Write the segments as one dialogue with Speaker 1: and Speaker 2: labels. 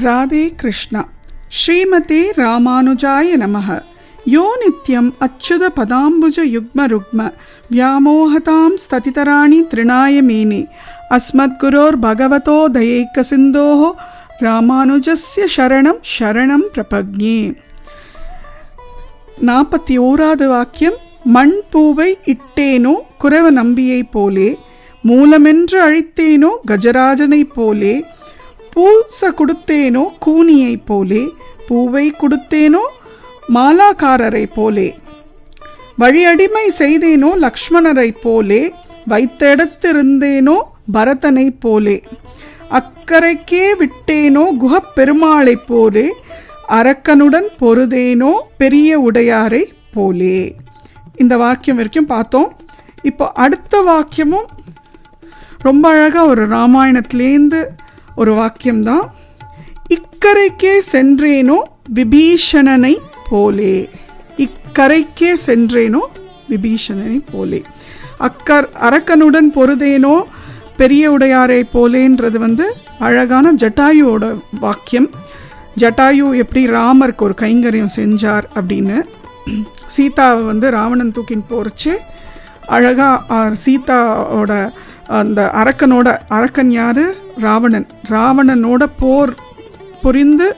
Speaker 1: ராதே கிருஷ்ணா. ஸ்ரீமதே ராமானுஜாய நமஹ. யோ நித்யம் அச்சுத பதாம்புஜ யுக்ம ருக்ம வியாமோகதாம் ஸ்ததிதராணி த்ரிணாய மேனே அஸ்மத் குரோர் பகவதோ தயைக்க சிந்தோஹோ ராமானுஜஸ்ய சரணம் சரணம் பிரபக்ஞே. 41வது வாக்கியம். மண் பூவை இட்டேனோ குரவ நம்பியை போலே, மூலமென்று அழித்தேனோ கஜராஜனை போலே, பூச கொடுத்தேனோ கூனியை போலே, பூவை கொடுத்தேனோ மாலாக்காரரை போலே, வழியடிமை செய்தேனோ லக்ஷ்மணரை போலே, வைத்தெடுத்திருந்தேனோ பரதனை போலே, அக்கரைக்கே விட்டேனோ குஹப் பெருமாளை போலே, அரக்கனுடன் பொருதேனோ பெரிய உடையாரை போலே. இந்த வாக்கியம் வரைக்கும் பார்த்தோம். இப்போ அடுத்த வாக்கியமும் ரொம்ப அழகாக ஒரு ராமாயணத்துலேருந்து ஒரு வாக்கியம்தான். இக்கரைக்கே சென்றேனோ விபீஷணனை போலே, இக்கரைக்கே சென்றேனோ விபீஷணனை போலே, அரக்கனுடன் பொருதேனோ பெரிய உடையாரை போலேன்றது அழகான ஜட்டாயுவோட வாக்கியம். ஜட்டாயு எப்படி ராமருக்கு ஒரு கைங்கரியம் செஞ்சார் அப்படின்னு, சீதாவை ராவணன் தூக்கின்னு போகிறச்சே அழகாக சீதாவோட அந்த அரக்கன் யார்? ராவணன். ராவணனோட போர் புரிந்து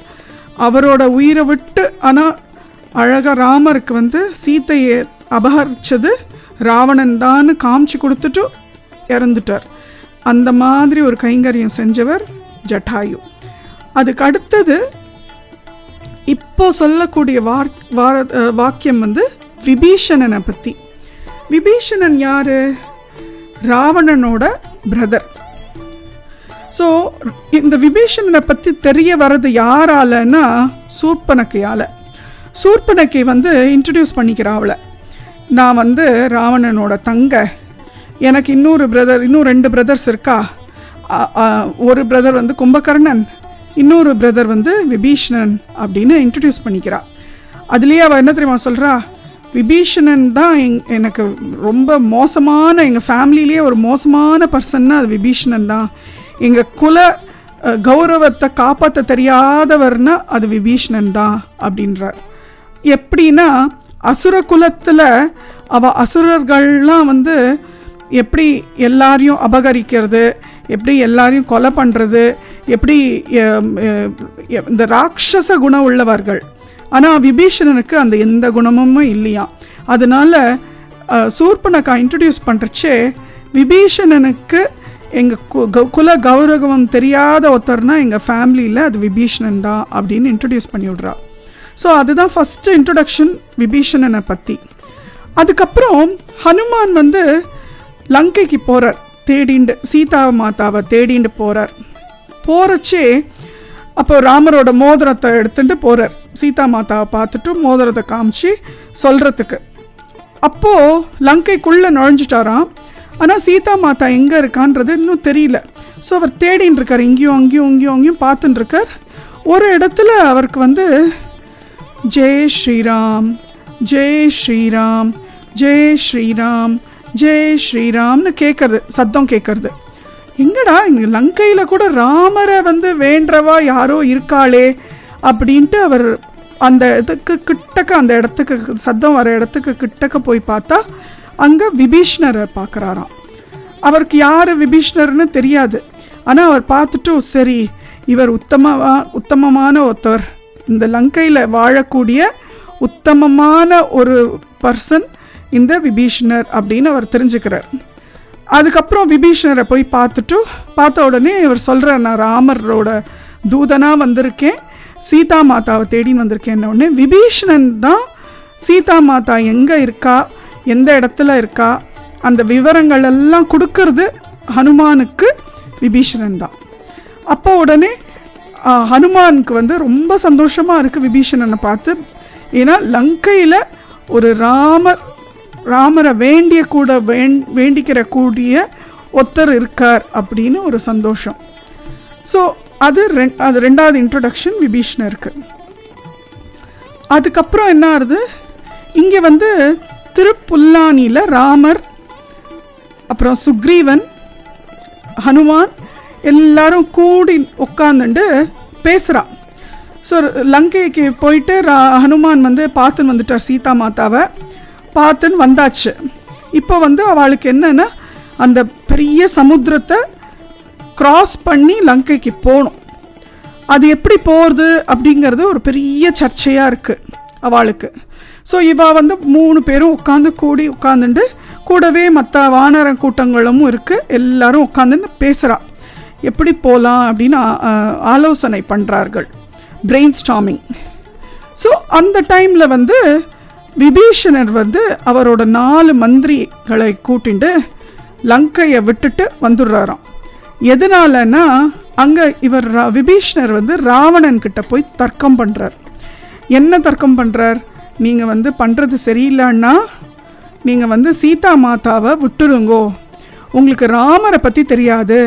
Speaker 1: அவரோட உயிரை விட்டு, ஆனால் அழகாக ராமருக்கு சீத்தையை அபகரித்தது ராவணன் தான் காமிச்சு கொடுத்துட்டு இறந்துட்டார். அந்த மாதிரி ஒரு கைங்கரியம் செஞ்சவர் ஜட்டாயு. அதுக்கு அடுத்தது இப்போ சொல்லக்கூடிய வாக்கியம் விபீஷணனை பற்றி. விபீஷணன் யார்? ராவணனோட பிரதர். ஸோ இந்த விபீஷணனை பற்றி தெரிய வர்றது யாராலன்னா சூர்பனக்கையால். சூர்பனக்கை இன்ட்ரடியூஸ் பண்ணிக்கிறா அவளை. நான் ராவணனோட தங்க, எனக்கு இன்னும் 2 பிரதர்ஸ் இருக்கா. ஒரு பிரதர் கும்பகர்ணன், இன்னொரு பிரதர் விபீஷணன் அப்படின்னு இன்ட்ரடியூஸ் பண்ணிக்கிறா. அதுலேயே அவள் என்ன தெரியுமா சொல்கிறா? விபீஷணன் தான் எனக்கு ரொம்ப மோசமான, எங்கள் ஃபேமிலியிலே ஒரு மோசமான பர்சன்னா அது விபீஷணன் தான். எங்கள் குல கௌரவத்தை காப்பாற்ற தெரியாதவர்னா அது விபீஷணன் தான் அப்படின்றார். எப்படின்னா, அசுர குலத்தில் அசுரர்கள்லாம் எப்படி எல்லாரையும் அபகரிக்கிறது, எப்படி எல்லாரையும் கொலை பண்ணுறது, எப்படி இந்த ராட்சச குணம் உள்ளவர்கள். ஆனால் விபீஷணனுக்கு அந்த எந்த குணமும் இல்லையா. அதனால சூர்பனக்கா இன்ட்ரடியூஸ் பண்ணுறச்சே விபீஷணனுக்கு எங்கள் குல கௌரவம் தெரியாத ஒருத்தர்னா எங்கள் ஃபேமிலியில் அது விபீஷணன் தான் அப்படின்னு இன்ட்ரடியூஸ் பண்ணி விட்றா. ஸோ அதுதான் ஃபஸ்ட்டு இன்ட்ரடக்ஷன் விபீஷணனை பற்றி. அதுக்கப்புறம் ஹனுமான் லங்கைக்கு போகிறார், தேடிண்டு சீதா மாதாவை தேடிண்டு போகிறார். போகிறச்சே அப்போ ராமரோட மோதிரத்தை எடுத்துகிட்டு போகிறார். சீதா மாதாவை பார்த்துட்டு மோதிரத்தை காமிச்சு சொல்கிறதுக்கு. அப்போது லங்கைக்குள்ளே நுழைஞ்சிட்டாராம். ஆனால் சீதா மாதா எங்கே இருக்கான்றது இன்னும் தெரியல. ஸோ அவர் தேடின்னு இருக்கார், இங்கேயும் அங்கேயும் பார்த்துட்டுருக்கார். ஒரு இடத்துல அவருக்கு ஜெய் ஸ்ரீராம் ஜெய் ஸ்ரீராம் ஜெய் ஸ்ரீராம் ஜெய் ஸ்ரீராம்னு கேட்குறது, சத்தம் கேட்குறது. எங்கடா இங்கே லங்கையில் கூட ராமரை வேண்டவா யாரோ இருக்காளே அப்படின்ட்டு அவர் அந்த அந்த இடத்துக்கு சத்தம் வர இடத்துக்கு கிட்டக்க போய் பார்த்தா அங்கே விபீஷ்ணரை பார்க்குறாராம். அவருக்கு யார் விபீஷ்ணர்னு தெரியாது. ஆனால் அவர் பார்த்துட்டு, சரி இவர் உத்தமமான ஒருத்தர், இந்த லங்கையில் வாழக்கூடிய உத்தமமான ஒரு பர்சன் இந்த விபீஷ்ணர் அப்படின்னு அவர் தெரிஞ்சுக்கிறார். அதுக்கப்புறம் விபீஷணரை போய் பார்த்த உடனே இவர் சொல்கிறார், நான் ராமரோட தூதனாக வந்திருக்கேன், சீதா மாதாவை தேடின்னு வந்திருக்கேன். உடனே விபீஷணன் தான் சீதா மாதா எங்கே இருக்கா, எந்த இடத்துல இருக்கா, அந்த விவரங்கள் எல்லாம் கொடுக்கறது ஹனுமானுக்கு விபீஷணன் தான். அப்போ உடனே ஹனுமானுக்கு ரொம்ப சந்தோஷமாக இருக்குது விபீஷணனை பார்த்து. ஏன்னா லங்கையில் ஒரு ராமரை வேண்டிக்கிற கூடிய ஒருத்தர் இருக்கார் அப்படின்னு ஒரு சந்தோஷம். ஸோ அது 2வது இன்ட்ரடக்ஷன் விபீஷணருக்கு. அதுக்கப்புறம் என்ன ஆகுது, இங்கே திருப்புல்லானியில் ராமர், அப்புறம் சுக்ரீவன், ஹனுமான் எல்லாரும் கூடி உட்காந்துண்டு பேசுகிறான். ஸோ லங்கைக்கு போயிட்டு ஹனுமான் வந்து பார்த்துன்னு வந்துட்டார், சீதா மாதாவை பார்த்துன்னு வந்தாச்சு. இப்போ வந்து அவளுக்கு என்னென்னா அந்த பெரிய சமுத்திரத்தை க்ராஸ் பண்ணி லங்கைக்கு போகணும். அது எப்படி போகிறது அப்படிங்கிறது ஒரு பெரிய சர்ச்சையாக இருக்குது அவளுக்கு. ஸோ இவள் வந்து 3 பேரும் உட்காந்துட்டு கூடவே மற்ற வானர கூட்டங்களும் இருக்குது, எல்லாரும் உட்காந்துன்னு பேசுகிறா எப்படி போகலாம் அப்படின்னு ஆலோசனை பண்ணுறார்கள், பிரெயின் ஸ்டாமிங். ஸோ அந்த டைமில் வந்து விபீஷணர் வந்து அவரோட 4 மந்திரிகளை கூட்டிட்டு லங்கையை விட்டுட்டு வந்துடுறாராம். எதனாலன்னா அங்கே இவர் விபீஷணர் வந்து ராவணன்கிட்ட போய் தர்க்கம் பண்ணுறார். என்ன தர்க்கம் பண்ணுறார், நீங்கள் வந்து பண்ணுறது சரியில்லைன்னா நீங்கள் வந்து சீதா மாதாவை விட்டுருங்கோ, உங்களுக்கு ராமரை பற்றி தெரியாது,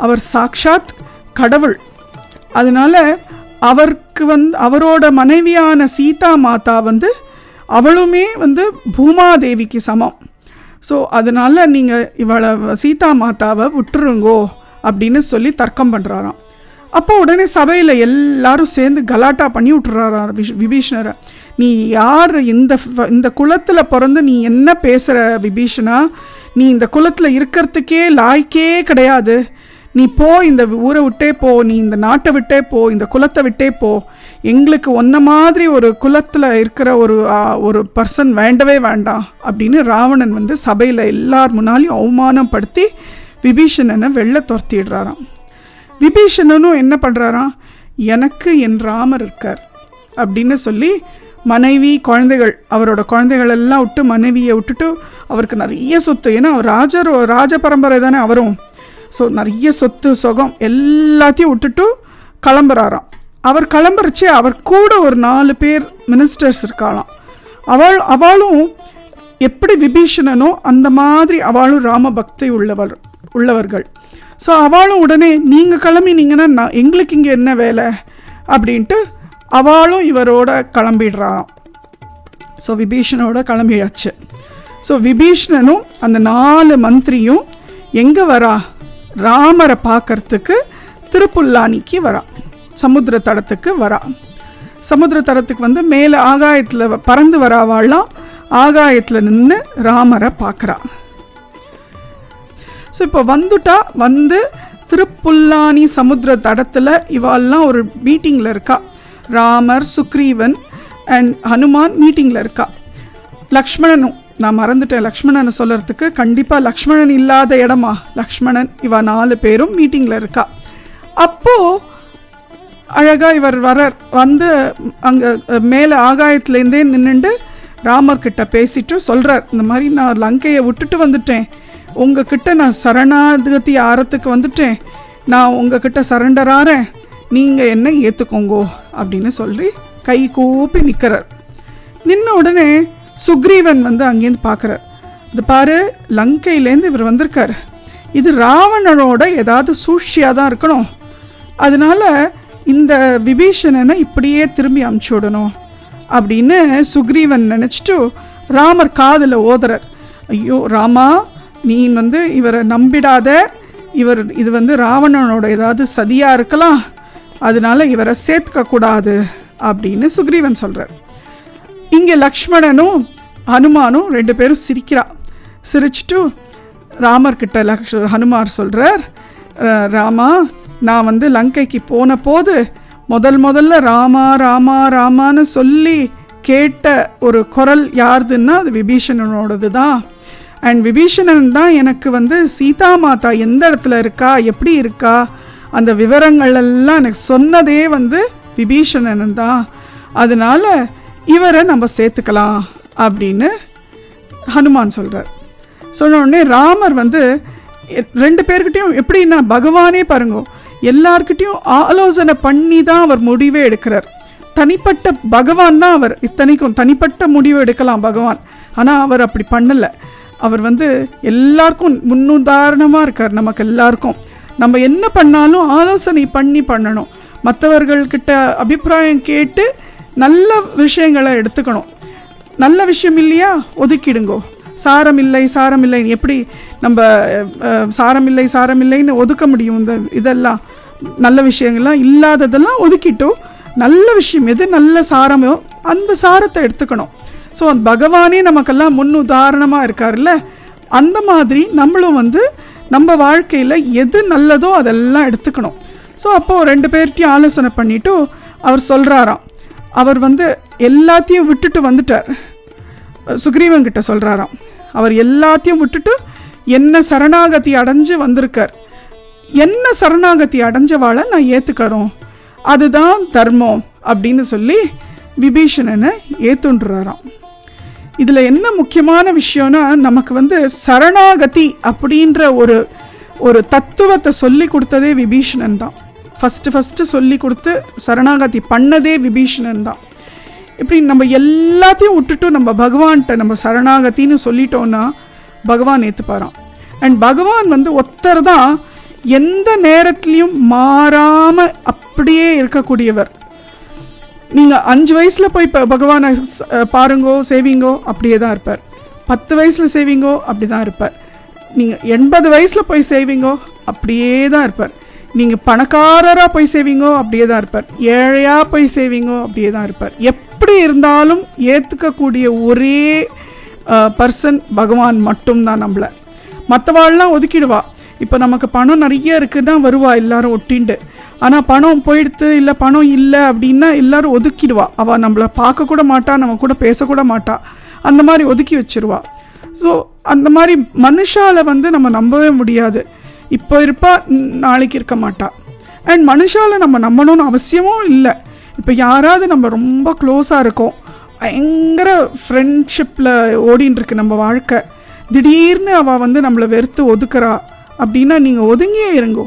Speaker 1: அவர் சாக்ஷாத் கடவுள், அதனால் அவருக்கு வந்து அவரோட மனைவியான சீதா மாதா வந்து அவளுமே வந்து பூமாதேவிக்கு சமம். ஸோ அதனால் நீங்கள் இவளை சீதா மாதாவை விட்டுருங்கோ அப்படின்னு சொல்லி தர்க்கம் பண்ணுறாராம். அப்போ உடனே சபையில் எல்லாரும் சேர்ந்து கலாட்டா பண்ணி விட்டுறாராம் விபீஷணரை. நீ யார், இந்த குலத்தில் பிறந்து நீ என்ன பேசுகிற விபீஷணா, நீ இந்த குலத்தில் இருக்கிறதுக்கே லாய்க்கே கிடையாது, நீ போ, இந்த ஊரை விட்டே போ, நீ இந்த நாட்டை விட்டே போ, இந்த குலத்தை விட்டே போ, எங்களுக்கு ஒன்றை மாதிரி ஒரு குலத்தில் இருக்கிற ஒரு பர்சன் வேண்டவே வேண்டாம் அப்படின்னு ராவணன் வந்து சபையில் எல்லார் முன்னாலையும் அவமானப்படுத்தி விபீஷணனை வெளில துரத்திடுறாராம். விபீஷணனும் என்ன பண்ணுறாராம், எனக்கு என் ராமர் இருக்கார் அப்படின்னு சொல்லி மனைவி குழந்தைகள், அவரோட குழந்தைகள் எல்லாம் விட்டு மனைவியை விட்டுட்டு, அவருக்கு நிறைய சொத்து, ஏன்னா அவர் ராஜ பரம்பரை தானே அவரும், ஸோ நிறைய சொத்து சொகம் எல்லாத்தையும் விட்டுட்டு கிளம்புறாராம். அவர் கிளம்புறச்சே அவர் கூட ஒரு 4 பேர் மினிஸ்டர்ஸ் இருக்காளாம். அவளும் எப்படி விபீஷணனோ அந்த மாதிரி அவளும் ராம பக்தி உள்ளவர்கள். ஸோ அவளும் உடனே நீங்கள் கிளம்பினீங்கன்னா எங்களுக்கு இங்கே என்ன வேலை அப்படின்ட்டு அவளும் இவரோட கிளம்பிடுறாராம். ஸோ விபீஷணோட கிளம்பியாச்சு. ஸோ விபீஷணனும் அந்த 4 மந்திரியும் எங்கே வரா, ராமரை பார்க்கறதுக்கு திருப்புல்லானிக்கு வரா, சமுத்திர தடத்துக்கு வரா. சமுத்திர தடத்துக்கு வந்து மேலே ஆகாயத்தில் பறந்து வராவாள்லாம் ஆகாயத்தில் நின்று ராமரை பார்க்குறா. ஸோ இப்போ வந்து திருப்புல்லானி சமுத்திர தடத்தில் இவாள்லாம் ஒரு மீட்டிங்கில் இருக்கா. ராமர், சுக்ரீவன் அண்ட் ஹனுமான் மீட்டிங்கில் இருக்கா. லக்ஷ்மணனும், நான் மறந்துட்டேன் லக்ஷ்மணனை சொல்கிறதுக்கு, கண்டிப்பாக லக்ஷ்மணன் இல்லாத இடமா லக்ஷ்மணன், இவ 4 பேரும் மீட்டிங்கில் இருக்கா. அப்போது அழகாக இவர் வந்து அங்கே மேலே ஆகாயத்துலேருந்தே நின்றுண்டு ராமர்கிட்ட பேசிட்டு சொல்கிறார், இந்த மாதிரி நான் லங்கையை விட்டுட்டு வந்துட்டேன், உங்ககிட்ட நான் சரணாகதி ஆறத்துக்கு வந்துட்டேன், நான் உங்ககிட்ட சரண்டர் ஆறேன், நீங்கள் என்ன ஏற்றுக்கோங்கோ அப்படின்னு சொல்லி கை கூப்பி நிற்கிறார். நின்ன உடனே சுக்ரீவன் வந்து அங்கேருந்து பார்க்குறார், இது பாரு லங்கையிலேருந்து இவர் வந்திருக்கார், இது ராவணனோட ஏதாவது சூழ்ச்சியாக தான் இருக்கணும், அதனால் இந்த விபீஷணனை இப்படியே திரும்பி அமுச்சு விடணும் அப்படின்னு சுக்ரீவன் நினச்சிட்டு ராமர் காதில் ஓதுறார். ஐயோ ராமா, நீ வந்து இவரை நம்பிடாத, இது வந்து ராவணனோட ஏதாவது சதியாக இருக்கலாம், அதனால் இவரை சேர்த்துக்கக்கூடாது அப்படின்னு சுக்ரீவன் சொல்கிறார். இங்கே லக்ஷ்மணனும் ஹனுமானும் 2 பேரும் சிரிச்சிட்டு ராமர்கிட்ட ஹனுமார் சொல்கிறார், ராமா, நான் வந்து லங்கைக்கு போன போது முதல்ல ராமா ராமா ராமான்னு சொல்லி கேட்ட ஒரு குரல் யாருதுன்னா அது விபீஷணனோடது தான். அண்ட் விபீஷணன் தான் எனக்கு வந்து சீதா மாதா எந்த இடத்துல இருக்கா, எப்படி இருக்கா, அந்த விவரங்கள் எல்லாம் எனக்கு சொன்னதே வந்து விபீஷணன் தான், அதனால் இவரை நம்ம சேர்த்துக்கலாம் அப்படின்னு ஹனுமான் சொல்கிறார். சொன்ன உடனே ராமர் வந்து 2 பேர்கிட்டையும் எப்படின்னா பகவானே பாருங்க, எல்லார்கிட்டையும் ஆலோசனை பண்ணி தான் அவர் முடிவே எடுக்கிறார். தனிப்பட்ட பகவான் தான் அவர், இத்தனைக்கும் தனிப்பட்ட முடிவு எடுக்கலாம் பகவான், ஆனால் அவர் அப்படி பண்ணலை. அவர் வந்து எல்லாருக்கும் முன்னுதாரணமாக இருக்கார். நமக்கு எல்லாருக்கும் நம்ம என்ன பண்ணாலும் ஆலோசனை பண்ணணும், மற்றவர்கள்கிட்ட அபிப்பிராயம் கேட்டு நல்ல விஷயங்களை எடுத்துக்கணும். நல்ல விஷயம் இல்லையா ஒதுக்கிடுங்கோ, சாரமில்லை எப்படி நம்ம சாரமில்லைன்னு ஒதுக்க முடியும்? இதெல்லாம் நல்ல விஷயங்கள்லாம் இல்லாததெல்லாம் ஒதுக்கிட்டு நல்ல விஷயம் எது நல்ல சாரமோ அந்த சாரத்தை எடுத்துக்கணும். ஸோ பகவானே நமக்கெல்லாம் முன் உதாரணமாக இருக்கார்ல, அந்த மாதிரி நம்மளும் வந்து நம்ம வாழ்க்கையில் எது நல்லதோ அதெல்லாம் எடுத்துக்கணும். ஸோ அப்போது 2 பேர்கிட்டையும் ஆலோசனை பண்ணிவிட்டு அவர் சொல்கிறாராம், அவர் வந்து எல்லாத்தையும் விட்டுட்டு வந்துட்டார். சுக்ரீவன்கிட்ட சொல்கிறாராம், அவர் எல்லாத்தையும் விட்டுட்டு என்ன சரணாகதி அடைஞ்சு வந்திருக்கார். என்ன சரணாகதி அடைஞ்சவாளை நான் ஏற்றுக்கிறோம், அதுதான் தர்மம் அப்படின்னு சொல்லி விபீஷணனை ஏற்றுன்றாராம். இதில் என்ன முக்கியமான விஷயம்னா, நமக்கு வந்து சரணாகதி அப்படின்ற ஒரு தத்துவத்தை சொல்லி கொடுத்ததே விபீஷணன் தான். ஃபஸ்ட்டு சொல்லி கொடுத்து சரணாகதி பண்ணதே விபீஷணன் தான். இப்படி நம்ம எல்லாத்தையும் விட்டுட்டு நம்ம பகவான்கிட்ட நம்ம சரணாகத்தின்னு சொல்லிட்டோன்னா பகவான் ஏற்றுப்பாராம். அண்ட் பகவான் வந்து ஒருத்தர் தான் எந்த நேரத்துலையும் மாறாமல் அப்படியே இருக்கக்கூடியவர். நீங்கள் 5 வயசில் போய் இப்போ பகவானை பாருங்கோ சேவிங்கோ அப்படியே தான் இருப்பார். 10 வயசில் சேவிங்கோ அப்படி தான் இருப்பார். நீங்கள் 80 வயசில் போய் சேவிங்கோ அப்படியே தான் இருப்பார். நீங்கள் பணக்காரராக போய் சேவிங்கோ அப்படியே தான் இருப்பார். ஏழையாக போய் சேவிங்கோ அப்படியே தான் இருப்பார். எப்படி இருந்தாலும் ஏற்றுக்கக்கூடிய ஒரே பர்சன் பகவான் மட்டும்தான். நம்மளை மற்றவாள்லாம் ஒதுக்கிடுவா. இப்போ நமக்கு பணம் நிறைய இருக்குதுன்னா வருவா எல்லாரும் ஒட்டின்ட்டு. ஆனால் பணம் போயிடுத்து இல்லை பணம் இல்லை அப்படின்னா எல்லோரும் ஒதுக்கிடுவா. அவள் நம்மளை பார்க்கக்கூட மாட்டா, நம்ம கூட பேசக்கூட மாட்டா, அந்த மாதிரி ஒதுக்கி வச்சிருவா. ஸோ அந்த மாதிரி மனுஷால வந்து நம்ம நம்பவே முடியாது. இப்போ இருப்பா, நாளைக்கு இருக்க மாட்டா. அண்ட் மனுஷால நம்ம நம்பணும்னு அவசியமும் இல்லை. இப்போ யாராவது நம்ம ரொம்ப க்ளோஸாக இருக்கோம், பயங்கர ஃப்ரெண்ட்ஷிப்பில் ஓடின்னு இருக்கு நம்ம வாழ்க்கை, திடீர்னு அவள் வந்து நம்மளை வெறுத்து ஒதுக்குறா அப்படின்னா நீங்கள் ஒதுங்கியே இருங்கோ.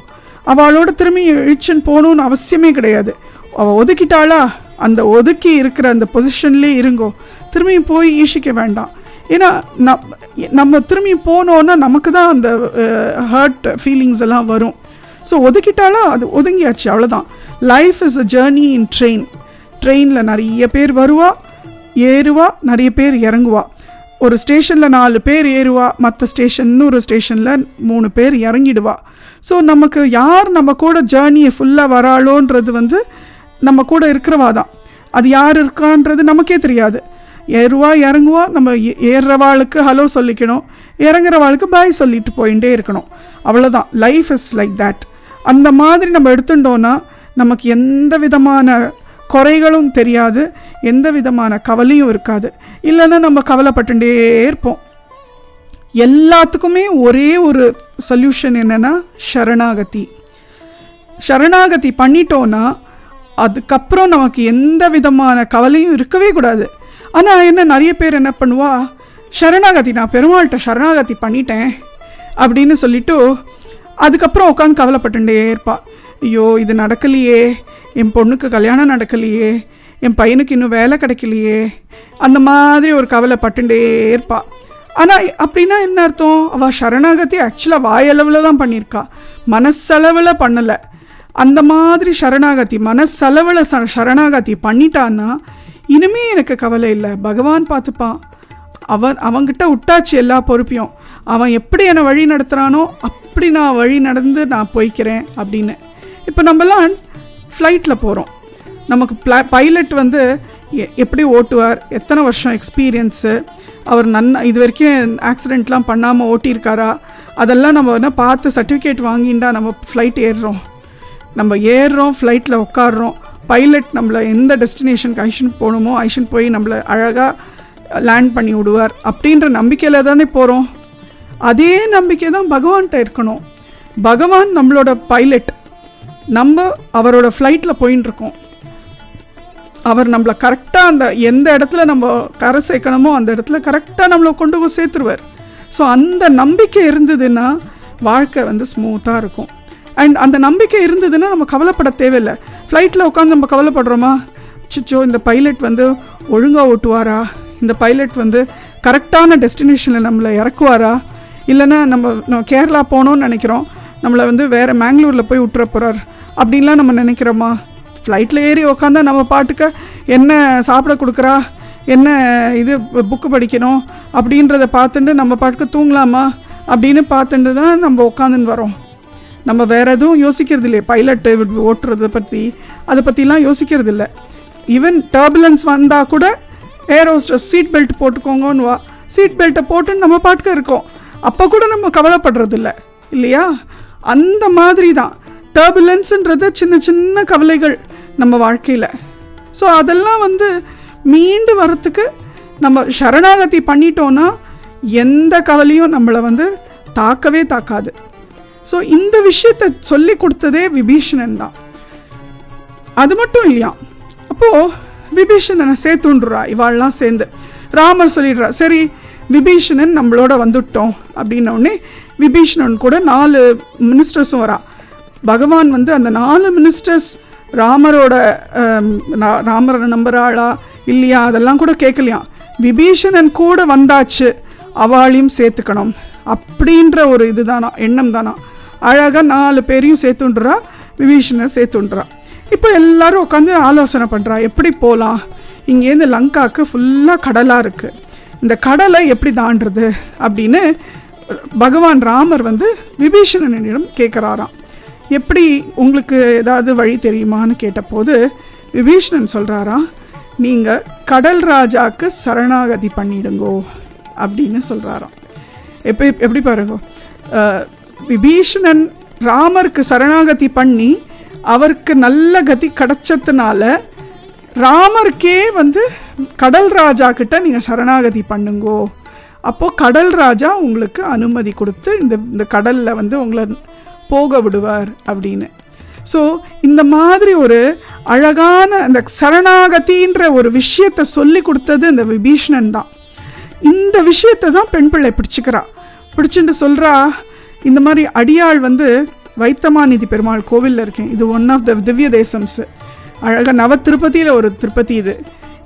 Speaker 1: அவளோட திரும்பி இழிச்சுன்னு போகணுன்னு அவசியமே கிடையாது. அவள் ஒதுக்கிட்டாளா, அந்த ஒதுக்கி இருக்கிற அந்த பொசிஷன்லேயே இருங்கோ, திரும்பி போய் ஈஷிக்க வேண்டாம். ஏன்னா நம்ம திரும்பி போனோன்னா நமக்கு தான் அந்த ஹர்ட் ஃபீலிங்ஸ் எல்லாம் வரும். ஸோ ஒதுக்கிட்டாலா அது ஒதுங்கியாச்சு, அவ்வளோதான். Life is a journey in ட்ரெயினில் நிறைய பேர் வருவா, ஏறுவா, நிறைய பேர் இறங்குவா. ஒரு ஸ்டேஷனில் 4 பேர் ஏறுவா, மற்ற இன்னொரு ஸ்டேஷனில் 3 பேர் இறங்கிடுவா. ஸோ நமக்கு யார் நம்ம கூட ஜேர்னியை ஃபுல்லாக வராளோன்றது வந்து நம்ம கூட இருக்கிறவா தான். அது யார் இருக்கான்றது நமக்கே தெரியாது. ஏறுவா இறங்குவா, நம்ம ஏறுறவாளுக்கு ஹலோ சொல்லிக்கணும், இறங்குறவாளுக்கு பாய் சொல்லிட்டு போயிட்டே இருக்கணும், அவ்வளோதான். Life is like that. அந்த மாதிரி நம்ம எடுத்துட்டோன்னா நமக்கு எந்த விதமான குறைகளும் தெரியாது, எந்த விதமான கவலையும் இருக்காது. இல்லைன்னா நம்ம கவலைப்பட்டுட்டே இருப்போம். எல்லாத்துக்குமே ஒரே ஒரு சொல்யூஷன் என்னென்னா சரணாகதி பண்ணிட்டோன்னா அதுக்கப்புறம் நமக்கு எந்த விதமான கவலையும் இருக்கவே கூடாது. ஆனால் என்ன நிறைய பேர் என்ன பண்ணுவா, சரணாகதி நான் பெருமாள்கிட்ட சரணாகதி பண்ணிட்டேன் அப்படின்னு சொல்லிவிட்டு அதுக்கப்புறம் உட்காந்து கவலைப்பட்டுட்டே இருப்பா. ஐயோ இது நடக்கலையே, என் பொண்ணுக்கு கல்யாணம் நடக்கலையே, என் பையனுக்கு இன்னும் வேலை கிடைக்கலையே, அந்த மாதிரி ஒரு கவலைப்பட்டுட்டே இருப்பா. ஆனால் அப்படின்னா என்ன அர்த்தம், அவள் சரணாகதி ஆக்சுவலாக வாயளவில் தான் பண்ணியிருக்கா, மனசளவில் பண்ணலை. அந்த மாதிரி சரணாகதி மனசளவில் சரணாகதி பண்ணிட்டான்னா இனிமே எனக்கு கவலை இல்லை, பகவான் பார்த்துப்பான், அவன்கிட்ட விட்டாச்சு எல்லா பொறுப்பையும், அவன் எப்படி என்னை வழி நடத்துகிறானோ அப்படி நான் வழி நடந்து நான் போய்க்கிறேன் அப்படின்னு. இப்போ நம்மலாம் ஃப்ளைட்டில் போகிறோம், நமக்கு பைலட் வந்து எப்படி ஓட்டுவார், எத்தனை வருஷம் எக்ஸ்பீரியன்ஸு, அவர் இது வரைக்கும் ஆக்சிடெண்ட்லாம் பண்ணாமல் ஓட்டியிருக்காரா, அதெல்லாம் நம்ம என்ன பார்த்து சர்டிஃபிகேட் வாங்கிண்டா நம்ம ஃப்ளைட் ஏறுறோம், ஃப்ளைட்டில் உட்காடுறோம். பைலட் நம்மளை எந்த டெஸ்டினேஷனுக்கு ஐஷன் போய் நம்மளை அழகாக லேண்ட் பண்ணி விடுவார் அப்படின்ற நம்பிக்கையில் தானே போகிறோம். அதே நம்பிக்கை தான் பகவான்கிட்ட இருக்கணும். பகவான் நம்மளோட பைலட், நம்ம அவரோட ஃப்ளைட்டில் போயின்னு இருக்கோம். அவர் நம்மளை கரெக்டாக அந்த எந்த இடத்துல நம்ம கரை சேர்க்கணுமோ அந்த இடத்துல கரெக்டாக நம்மளை கொண்டு போய் சேர்த்துருவார். ஸோ அந்த நம்பிக்கை இருந்ததுன்னா வாழ்க்கை வந்து ஸ்மூத்தாக இருக்கும். அண்ட் அந்த நம்பிக்கை இருந்ததுன்னா நம்ம கவலைப்பட தேவையில்லை. ஃப்ளைட்டில் உட்காந்து நம்ம கவலைப்படுறோமா, சிச்சோ இந்த பைலட் வந்து ஒழுங்காக ஓட்டுவாரா, இந்த பைலட் வந்து கரெக்டான டெஸ்டினேஷனில் நம்மளை இறக்குவாரா, இல்லைன்னா நம்ம கேரளா போகணுன்னு நினைக்கிறோம், நம்மளை வந்து வேறு மேங்களூரில் போய் விட்டுற போகிறார் அப்படின்லாம் நம்ம நினைக்கிறோமா. ஃப்ளைட்டில் ஏறி உக்காந்தா நம்ம பாட்டுக்கு என்ன சாப்பிட கொடுக்குறா, என்ன இது புக்கு படிக்கணும் அப்படின்றத பார்த்துட்டு நம்ம பாட்டுக்கு தூங்கலாமா அப்படின்னு பார்த்துட்டு தான் நம்ம உட்காந்துன்னு வரோம். நம்ம வேறு எதுவும் யோசிக்கிறது இல்லையே, பைலட்டு ஓட்டுறதை பற்றி அதை பற்றிலாம் யோசிக்கிறது இல்லை. ஈவன் டர்புலன்ஸ் வந்தால் கூட ஏர் ஹோஸ்டஸ் சீட் பெல்ட் போட்டுக்கோங்கன்னு வா, சீட் பெல்ட்டை போட்டுன்னு நம்ம பாட்டுக்கு இருக்கோம். அப்போ கூட நம்ம கவலைப்படுறதில்ல இல்லையா? அந்த மாதிரி தான் டர்புலன்ஸுன்றது சின்ன சின்ன கவலைகள் நம்ம வாழ்க்கையில். ஸோ அதெல்லாம் வந்து மீண்டு வரத்துக்கு நம்ம சரணாகதி பண்ணிட்டோன்னா எந்த கவலையும் நம்மளை வந்து தாக்கவே தாக்காது. ஸோ இந்த விஷயத்தை சொல்லி கொடுத்ததே விபீஷணன் தான். அது மட்டும் இல்லையா, அப்போது விபீஷணனை சேர்த்துன்றா இவாள்லாம் சேர்ந்து. ராமர் சொல்லிடுறா, சரி விபீஷணன் நம்மளோட வந்துட்டோம் அப்படின்னோடனே விபீஷணன் கூட 4 மினிஸ்டர்ஸும் வரா. பகவான் வந்து அந்த 4 மினிஸ்டர்ஸ் ராமரை நம்புறாளா இல்லையா அதெல்லாம் கூட கேட்கலையாம். விபீஷணன் கூட வந்தாச்சு, அவளையும் சேர்த்துக்கணும் அப்படின்ற ஒரு இதுதானா, எண்ணம் தானா. அழகாக 4 பேரையும் சேர்த்துன்றா, விபீஷணனை சேர்த்துன்றா. இப்போ எல்லாரும் உட்காந்து ஆலோசனை பண்ணுறா, எப்படி போகலாம், இங்கேருந்து லங்காவுக்கு ஃபுல்லாக கடலாக இருக்குது, இந்த கடலை எப்படி தாண்டுறது அப்படின்னு பகவான் ராமர் வந்து விபீஷணனிடம் கேட்குறாராம். எப்படி உங்களுக்கு ஏதாவது வழி தெரியுமான்னு கேட்டபோது விபீஷணன் சொல்கிறாராம், நீங்கள் கடல் ராஜாவுக்கு சரணாகதி பண்ணிடுங்கோ அப்படின்னு சொல்கிறாராம். எப்படி பாருங்க, விபீஷணன் ராமருக்கு சரணாகதி பண்ணி அவருக்கு நல்ல கதி கிடைச்சதுனால ராமருக்கே வந்து கடல் ராஜா கிட்ட நீங்கள் சரணாகதி பண்ணுங்கோ, அப்போது கடல் ராஜா உங்களுக்கு அனுமதி கொடுத்து இந்த கடலில் வந்து உங்களை போக விடுவார் அப்படின்னு. ஸோ இந்த மாதிரி ஒரு அழகான அந்த சரணாகதின்ற ஒரு விஷயத்தை சொல்லி கொடுத்தது இந்த விபீஷணன் தான். இந்த விஷயத்தை தான் பெண் பிள்ளை பிடிச்சுட்டு சொல்கிறா, இந்த மாதிரி அடியாள் வந்து வைத்தமாநிதி பெருமாள் கோவிலில் இருக்கேன், இது ஒன் ஆஃப் த திவ்ய தேசம்ஸு, அழகாக நவ திருப்பதியில் ஒரு திருப்பதி இது,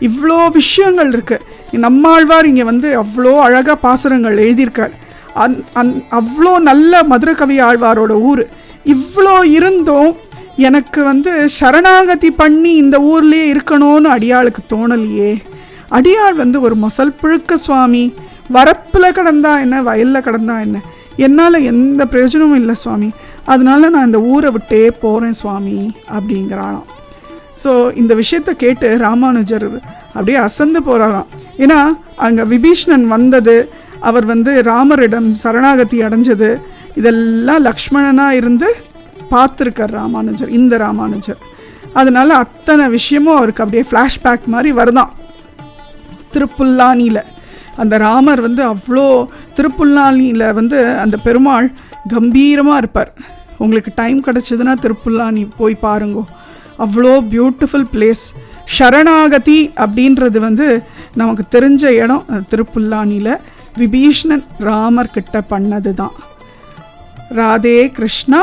Speaker 1: இவ்வளோ விஷயங்கள் இருக்குது. நம்மாழ்வார் இங்கே வந்து அவ்வளோ அழகாக பாசுரங்கள் எழுதியிருக்கார். அவ்வளோ நல்ல மதுரை கவி ஆழ்வாரோட ஊர். இவ்வளோ இருந்தும் எனக்கு வந்து சரணாகதி பண்ணி இந்த ஊர்லேயே இருக்கணும்னு அடியாளுக்கு தோணலையே. அடியாள் வந்து ஒரு மொசல் புழுக்க சுவாமி, வரப்பில் கிடந்தா என்ன வயலில் கிடந்தா என்ன, என்னால் எந்த பிரயோஜனமும் இல்லை சுவாமி, அதனால நான் இந்த ஊரை விட்டே போகிறேன் சுவாமி அப்படிங்கிறாளாம். ஸோ இந்த விஷயத்தை கேட்டு ராமானுஜர் அப்படியே அசந்து போகிறாராம். ஏன்னா அங்கே விபீஷணன் வந்தது, அவர் வந்து ராமரிடம் சரணாகதி அடைஞ்சது, இதெல்லாம் லக்ஷ்மணனாக இருந்து பார்த்துருக்கார் ராமானுஜர், இந்த ராமானுஜர். அதனால் அத்தனை விஷயமும் அவருக்கு அப்படியே ஃப்ளாஷ்பேக் மாதிரி வருதான். திருப்புல்லானியில் அந்த ராமர் வந்து அவ்வளோ, திருப்புல்லானியில் வந்து அந்த பெருமாள் கம்பீரமாக இருப்பார். உங்களுக்கு டைம் கிடச்சிதுன்னா திருப்புல்லானி போய் பாருங்கோ, அவ்வளோ பியூட்டிஃபுல் பிளேஸ். சரணாகதி அப்படின்றது வந்து நமக்கு தெரிஞ்ச இடம் திருப்புல்லானியில் விபீஷணன் ராமர் கிட்ட பண்ணது தான். ராதே கிருஷ்ணா,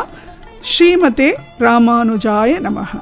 Speaker 1: ஸ்ரீமதே ராமானுஜாய நமஹ.